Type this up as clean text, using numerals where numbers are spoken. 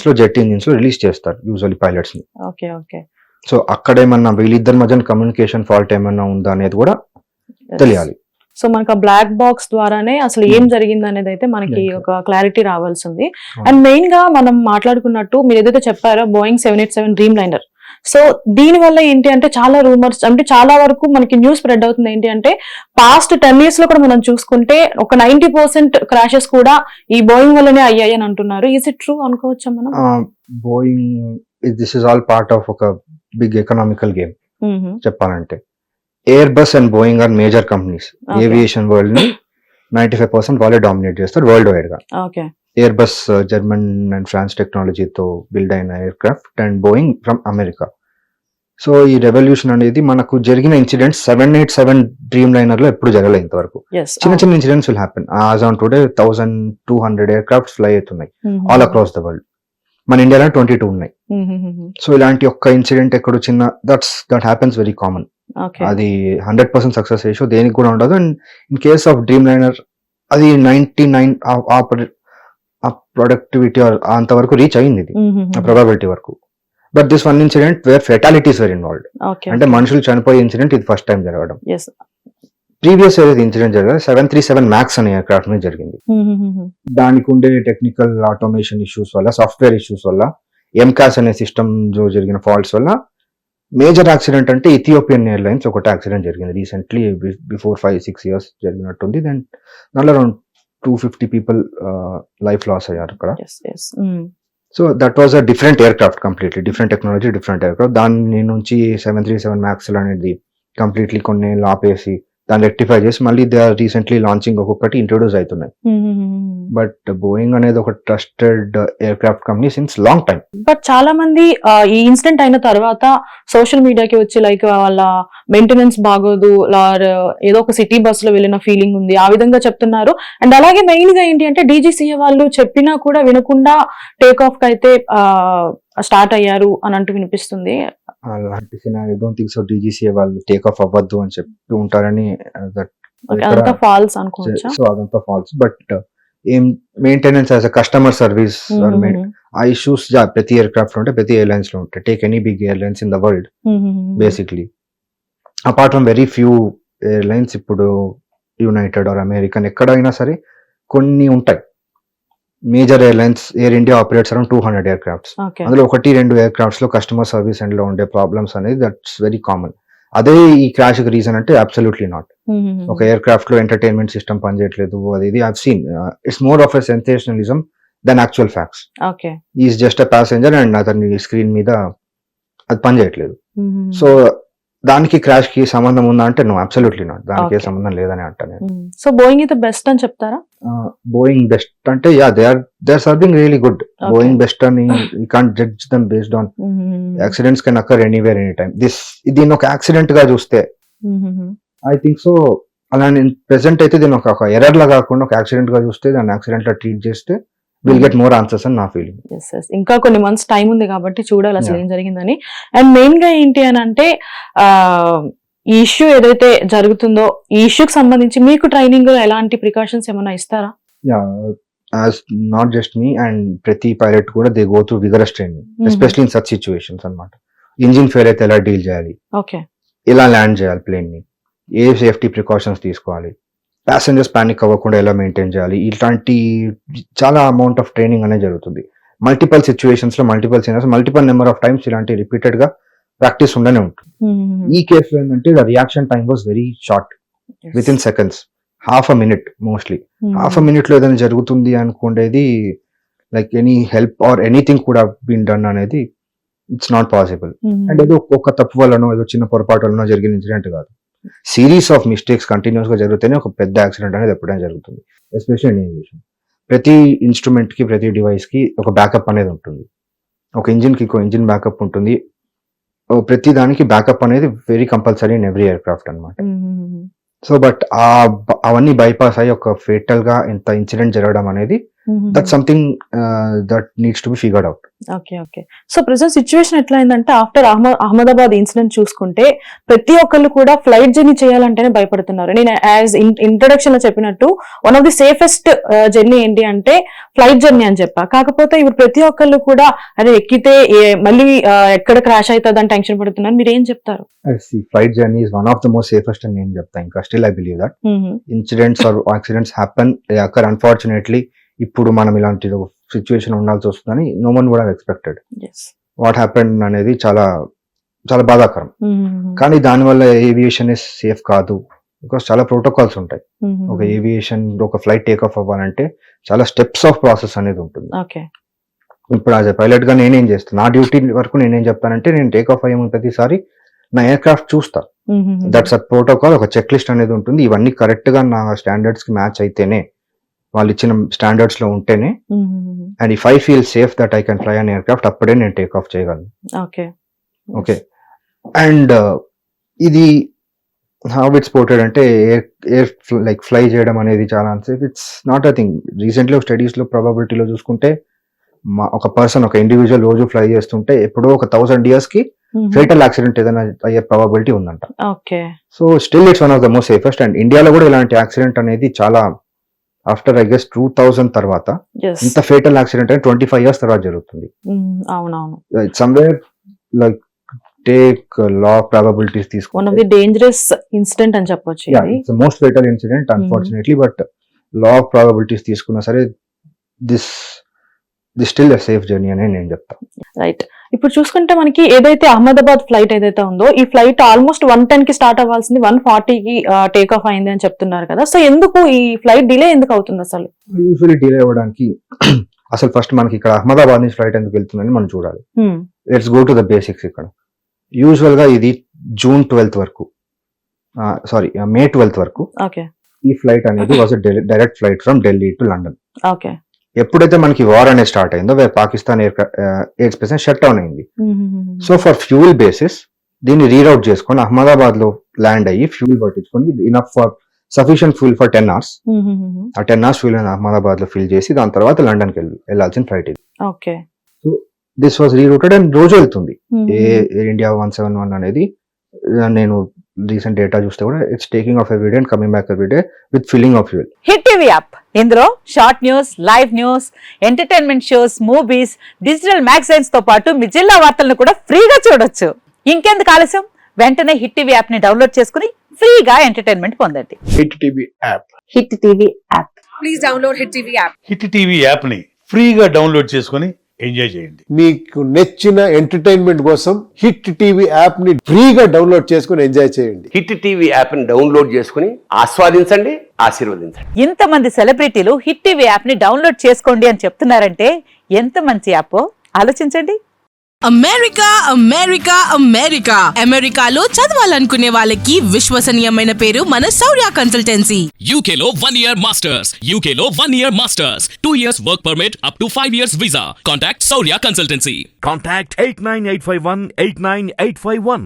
లో jet engines లో release చేస్తారు యూజువల్లీ పైలట్స్ ని. Okay okay. సో అక్కడ ఏమన్నా వీళ్ళిద్దరి మధ్య కమ్యూనికేషన్ ఫాల్ట్ ఏమన్నా ఉందా అనేది కూడా తెలియాలి. సో మనకు ఆ బ్లాక్ బాక్స్ ద్వారానే అసలు ఏం జరిగింది అనేది అయితే మనకి ఒక క్లారిటీ రావాల్సింది. అండ్ మెయిన్ గా మనం మాట్లాడుకున్నట్టు మీరు ఏదైతే చెప్పారో బోయింగ్ 787 డ్రీమ్ లైనర్, సో దీని వల్ల ఏంటి అంటే చాలా రూమర్స్, అంటే చాలా వరకు మనకి న్యూస్ స్ప్రెడ్ అవుతుంది. ఏంటి అంటే పాస్ట్ 10 years లో కూడా మనం చూసుకుంటే ఒక 90% క్రాషెస్ కూడా ఈ బోయింగ్ వల్లనే అయ్యాయి అని అంటున్నారు. ఈజ్ ఇట్ ట్రూ అనుకోవచ్చా మనం? Boeing this is all part of ఒక బిగ్ ఎకనామికల్ గేమ్ చెప్పాలంటే. Airbus and Boeing are major companies. Aviation world ని 95% వాళ్ళే డామినేట్ చేస్తారు వరల్డ్ వైడ్ గా. Airbus German and France టెక్నాలజీతో బిల్డ్ అయిన aircraft and Boeing from America. So ఈ revolution అనేది మనకు జరిగిన ఇన్సిడెంట్స్ 787 డ్రీమ్ లైనర్ లో ఎప్పుడు జరగలేదు ఇంతవరకు. చిన్న చిన్న incidents will happen. As on today 1200 air crafts fly అవుతున్నాయి ఆల్ అక్రాస్ ద వరల్డ్. మన ఇండియాలో 22 ఉన్నాయి. సో ఇలాంటి ఒక్క ఇన్సిడెంట్ ఎక్కడో చిన్న దట్ హ్యాపెన్స్ వెరీ కామన్. అది 100% సక్సెస్ రేషియో దేనికి కూడా ఉండదు. And in case of dream liner అది 99 ఆ ప్రొడక్టివిటీ అంతవరకు రీచ్ అయింది ఇది ప్రాబబిలిటీ వరకు. But this one incident where fatalities were involved. అంటే మనుషులు చనిపోయే ఇన్సిడెంట్ ఇది ఫస్ట్ టైం జరగడం. ప్రీవియస్ ఏదైతే ఇన్సిడెంట్ జరిగింది 737 మ్యాక్స్ అనే ఎయిర్ క్రాఫ్ట్ మీద జరిగింది. దానికి ఉండే టెక్నికల్ ఆటోమేషన్ ఇష్యూస్ వల్ల, సాఫ్ట్వేర్ ఇష్యూస్ వల్ల, ఎంకాస్ అనే సిస్టమ్ లో జరిగిన ఫాల్ట్స్ వల్ల మేజర్ యాక్సిడెంట్ అంటే ఇథియోపియన్ ఎయిర్లైన్స్ ఒకటి యాక్సిడెంట్ జరిగింది రీసెంట్లీ, బిఫోర్ 5-6 years జరిగినట్టుంది. దెన్ దాంట్లో అరౌండ్ 250 people లైఫ్ లాస్ అయ్యారు అక్కడ. So that was a different air craft, completely different technology, different air craft. దాని నుంచి 737 మ్యాక్స్ అనేది కంప్లీట్లీ కొన్ని ఆపేసి దాన్ని రెక్టిఫై చేసి మళ్ళీ దే ఆర్ రీసెంట్లీ లాంచింగ్ ఒక్కొక్కటి ఇంట్రొడ్యూస్ అవుతున్నాయి. బట్ బోయింగ్ అనేది ఒక trusted air craft company since long time. But చాలా మంది ఈ ఇన్సిడెంట్ అయిన తర్వాత సోషల్ మీడియాకి వచ్చి లైక్ వాళ్ళ మెయింటెనెన్స్ బాగోదు, ఏదో ఒక సిటీ బస్ లో వెళ్ళిన ఫీలింగ్ ఉంది, ఆ విధంగా చెప్తున్నారు. అండ్ అలాగే మెయిన్ గా ఏంటి అంటే DGCA వాళ్ళు చెప్పినా కూడా వినకుండా టేక్ ఆఫ్ కి అయితే స్టార్ట్ అయ్యారు అని అంటూ వినిపిస్తుంది. అలాంటి scenario don't think so. DGCA వాళ్ళు టేక్ ఆఫ్ అవ్వద్దు అని చెప్పి ఉంటారని అదంతా ఫాల్స్ అనుకోవచ్చా? సో అదంతా ఫాల్స్. బట్ ఏం maintenance as a customer service ఆ ఇష్యూస్ ప్రతి ఎయిర్ క్రాఫ్ట్ లో ఉంటాయి, ప్రతి ఎయిర్లైన్స్ లో ఉంటాయి. Take any big airlines in the world basically, apart from very few airlines. ఇప్పుడు యునైటెడ్ ఆర్ అమెరికన్ ఎక్కడైనా సరే కొన్ని ఉంటాయి. Major airlines, Air India operates around 200 air crafts. అందులో 1-2 ఎయిర్ క్రాఫ్ట్స్ లో కస్టమర్ సర్వీస్ అండ్ లో ఉండే ప్రాబ్లమ్స్ అనేది దట్స్ వెరీ కామన్. అదే ఈ క్రాష్ కి రీజన్ అంటే అబ్సల్యూట్లీ నాట్. ఒక ఎయిర్ క్రాఫ్ట్ లో ఎంటర్టైన్మెంట్ సిస్టమ్ పనిచేయట్లేదు, అది ఇది I have seen. It's more of a sensationalism than actual facts. Is just a passenger and అతని స్క్రీన్ మీద అది పనిచేయట్లేదు. సో దానికి క్రాష్ కి సంబంధం ఉందా అంటే నో, అబ్సల్యూట్లీ నాట్. దానికి ఏ సంబంధం లేదని అంటాను నేను. సో బోయింగ్ అయితే బెస్ట్ అని చెప్తారా? బోయింగ్ బెస్ట్ అంటే yeah, they are serving really good. Boeing best అని you can't judge them based on accidents can occur anywhere any time. దీన్ని ఒక యాక్సిడెంట్ గా చూస్తే ఐ థింక్ సో. అలా నేను ప్రెసెంట్ అయితే దీన్ని ఒక ఎర్రర్ లా కాకుండా ఒక యాక్సిడెంట్ గా చూస్తే, దాన్ని యాక్సిడెంట్ లా ట్రీట్ చేస్తే విల్ గెట్ మోర్ ఆన్సర్స్ అని నా ఫీలింగ్. ఇంకా కొన్ని మంత్స్ టైం ఉంది కాబట్టి చూడాలి అసలు ఏం జరిగిందని. అండ్ మెయిన్ గా ఏంటి అని అంటే ఈ ఇష్యూ ఏదైతే జరుగుతుందో ఈ ఇష్యూకి సంబంధించి మీకు ట్రైనింగ్ లో ఎలాంటి ప్రికాషన్స్ ఏమైనా ఇస్తారా? As not just me and ప్రతి పైలట్ కూడా they go through vigorous training, especially in such situations అన్నమాట. ఇంజిన్ ఫెయిల్ అయితే ఎలా డీల్ చేయాలి, ఎలా ల్యాండ్ చేయాలి ప్లేన్ ని, ఏ సేఫ్టీ ప్రికాషన్స్ తీసుకోవాలి, ప్యాసింజర్స్ పానిక్ అవ్వకుండా ఎలా మెయింటైన్ చేయాలి, ఇట్లాంటి చాలా అమౌంట్ ఆఫ్ ట్రైనింగ్ అనేది జరుగుతుంది. మల్టిపల్ సిచ్యువేషన్స్ లో, multiple scenarios, multiple number of times ఇలాంటి రిపీటెడ్ గా ప్రాక్టీస్ ఉండనే ఉంటుంది. ఈ కేసులో ఏంటంటే reaction time was very short, within seconds, half a minute. Mostly half a minute లో ఏదైనా జరుగుతుంది అనుకునేది, like any help or anything కూడా బీన్ డన్ అనేది ఇట్స్ నాట్ పాసిబుల్. అండ్ ఏదో ఒక తప్పు వల్లనో ఏదో చిన్న పొరపాటు వల్లనో జరిగిన ఇన్సిడెంట్ కాదు. సిరీస్ ఆఫ్ మిస్టేక్స్ కంటిన్యూస్ గా జరిగితేనే ఒక పెద్ద యాక్సిడెంట్ అనేది ఎప్పుడైనా జరుగుతుంది. ఎస్పెషల్లీ ఇన్ ఏవియేషన్ ప్రతి ఇన్స్ట్రుమెంట్ కి, ప్రతి డివైస్ కి ఒక బ్యాకప్ అనేది ఉంటుంది. ఒక ఇంజిన్ కి ఒక ఇంజిన్ బ్యాకప్ ఉంటుంది. ప్రతి దానికి బ్యాకప్ అనేది very compulsory in every air craft అనమాట. సో బట్ అవన్నీ బైపాస్ అయ్యి ఒక ఫేటల్ గా ఇంత ఇన్సిడెంట్ జరగడం అనేది that something that needs to be figured out. Okay okay. So present situation ఎట్లా అయిందంటే ఆఫ్టర్ అహ్మదాబాద్ ఇన్సిడెంట్ చూసుకుంటే ప్రతి ఒక్కళ్ళు కూడా ఫ్లైట్ జర్నీ చేయాలంటేనే భయపడుతున్నారు. నేను యాజ్ ఇంట్రొడక్షన్ లో చెప్పినట్టు one of the safest journey ఏంటి అంటే ఫ్లైట్ జర్నీ అని చెప్పా. కాకపోతే ఇప్పుడు ప్రతి ఒక్కళ్ళు కూడా అదే ఎక్కితే మళ్ళీ ఎక్కడ క్రాష్ అవుతుంది అని టెన్షన్ పడుతున్నారు. మీరు ఏం చెప్తారు? Flight journey is one of the most safest అని నేను చెప్తాను. ఇంకా still I believe that incidents or accidents happen occur. Unfortunately ఇప్పుడు మనం ఇలాంటి సిచ్యువేషన్ ఉండాల్సి వస్తుందని no one would have expected. What happen అనేది చాలా చాలా బాధాకరం. కానీ దానివల్ల ఏవియేషన్ ఇస్ సేఫ్ కాదు. బికాస్ చాలా ప్రోటోకాల్స్ ఉంటాయి. ఒక ఏవియేషన్ ఒక ఫ్లైట్ టేక్ ఆఫ్ అవ్వాలంటే చాలా స్టెప్స్ ఆఫ్ ప్రాసెస్ అనేది ఉంటుంది. ఇప్పుడు యాజ్ ఎ పైలట్ గా నేనేం చేస్తాను, నా డ్యూటీ వరకు నేనేం చెప్తానంటే నేను టేక్ ఆఫ్ అయ్యే ప్రతిసారి నా ఎయిర్ క్రాఫ్ట్ చూస్తా. That's a protocol. ఒక చెక్ లిస్ట్ అనేది ఉంటుంది. ఇవన్నీ కరెక్ట్ గా నా స్టాండర్డ్స్ కి మ్యాచ్ అయితేనే, వాళ్ళు ఇచ్చిన స్టాండర్డ్స్ లో ఉంటేనే, and if I feel safe that I can fly an air craft, అప్పుడే నేను టేక్ ఆఫ్ చేయగలను. ఓకే. అండ్ ఇది హౌ ఇట్స్ పోర్ట్రేడ్ అంటే ఎయిర్ లైక్ ఫ్లై చేయడం అనేది చాలా unsafe. It's not a thing. Recently studies లో ప్రాబబిలిటీలో చూసుకుంటే ఒక పర్సన్ ఒక ఇండివిజువల్ రోజు ఫ్లై చేస్తుంటే ఎప్పుడో ఒక 1000 years కి ఫేటల్ యాక్సిడెంట్ ఏదైనా అయ్యే ప్రాబబిలిటీ ఉందంట. So still it's one of the most safest. And ఇండియాలో కూడా ఇలాంటి యాక్సిడెంట్ అనేది చాలా ఆఫ్టర్ ఐ గెస్ 2000 తర్వాత ఇంత ఫేటల్ యాక్సిడెంట్ అనేది 25 years తర్వాత జరుగుతుంది. సమ్వేర్ లైక్ టేక్ లా ప్రాబబిలిటీస్ తీసుకుని one of the dangerous incident అని చెప్పొచ్చు. It's most fatal incident unfortunately. But law probabilities తీసుకున్నా సరే this still a safe journey అని నేను చెప్తాను. రైట్. ఇప్పుడు చూసుకుంటే మనకి ఏదైతే అహ్మదాబాద్ ఫ్లైట్ ఏదైతే ఉందో ఈ ఫ్లైట్ ఆల్మోస్ట్ 110 కి స్టార్ట్ అవ్వాల్సింది 140 కి టేక్ ఆఫ్ అయింది అని చెప్తున్నారు కదా. సో ఎందుకు ఈ ఫ్లైట్ డిలే ఎందుకు అవుతుంది అసలు? యూజువల్లీ డిలే అవ్వడానికి అసలు ఫస్ట్ మనకి ఇక్కడ అహ్మదాబాద్ నుంచి ఫ్లైట్ ఎందుకు వెళ్తుందని మనం చూడాలి. Let's go to the basics. ఇక్కడ యూజువల్ గా ఇది June 12th వరకు, May 12th వరకు ఈ ఫ్లైట్ అనేది was direct flight from Delhi to London. ఎప్పుడైతే మనకి వార్ అనేది స్టార్ట్ అయిందో Pakistan air space shut down అయింది. సో ఫర్ ఫ్యూల్ బేసిస్ దీన్ని రీరౌట్ చేసుకొని అహ్మదాబాద్ లో ల్యాండ్ అయ్యి ఫ్యూల్ పట్టించుకొని enough for sufficient fuel for 10 hours. ఆ 10 hours ఫ్యూల్ అహ్మదాబాద్ లో ఫిల్ చేసి దాని తర్వాత లండన్ కి వెళ్ళాల్సిన ఫ్లైట్ ఇది. సో దిస్ వాజ్ రీరూటెడ్ అండ్ రోజు వెళ్తుంది. ఎయిర్ ఇండియా 171 అనేది నేను రీసెంట్ డేటా చూస్తే కూడా it's taking off every day and coming back every day with filling of fuel. Hit TV app ఇందులో short news, live news, entertainment shows, movies, digital magazines తో పాటు మీ జిల్లా వార్తలను కూడా ఫ్రీగా చూడొచ్చు. ఇంకెందుకు ఆలస్యం, వెంటనే హిట్ టీవీ యాప్ ని డౌన్లోడ్ చేసుకుని ఫ్రీగా ఎంటర్టైన్మెంట్ పొందండి. Hit TV app. Hit TV app. Please download hit TV app. Hit TV app ని ఫ్రీగా డౌన్లోడ్ చేసుకుని ఎంజాయ్ చేయండి. మీకు నచ్చిన ఎంటర్టైన్మెంట్ కోసం హిట్ టీవీ యాప్ ని ఫ్రీగా డౌన్లోడ్ చేసుకుని ఎంజాయ్ చేయండి. హిట్ టీవీ యాప్ ని డౌన్లోడ్ చేసుకుని ఆస్వాదించండి, ఆశీర్వదించండి. ఇంతమంది సెలబ్రిటీలు హిట్ టీవీ యాప్ ని డౌన్లోడ్ చేసుకోండి అని చెప్తున్నారంటే ఎంత మంచి యాప్ ఆలోచించండి. అమెరికా అమెరికా అమెరికా అమెరికాలో చదవాలనుకునే వాళ్ళకి విశ్వసనీయమైన పేరు మన శౌర్య కన్సల్టెన్సీ. UK లో 1 year masters, UK లో 1 year masters, 2 years work permit up to 5 years visa. Contact Saurya Consultancy. Contact 89851 89851.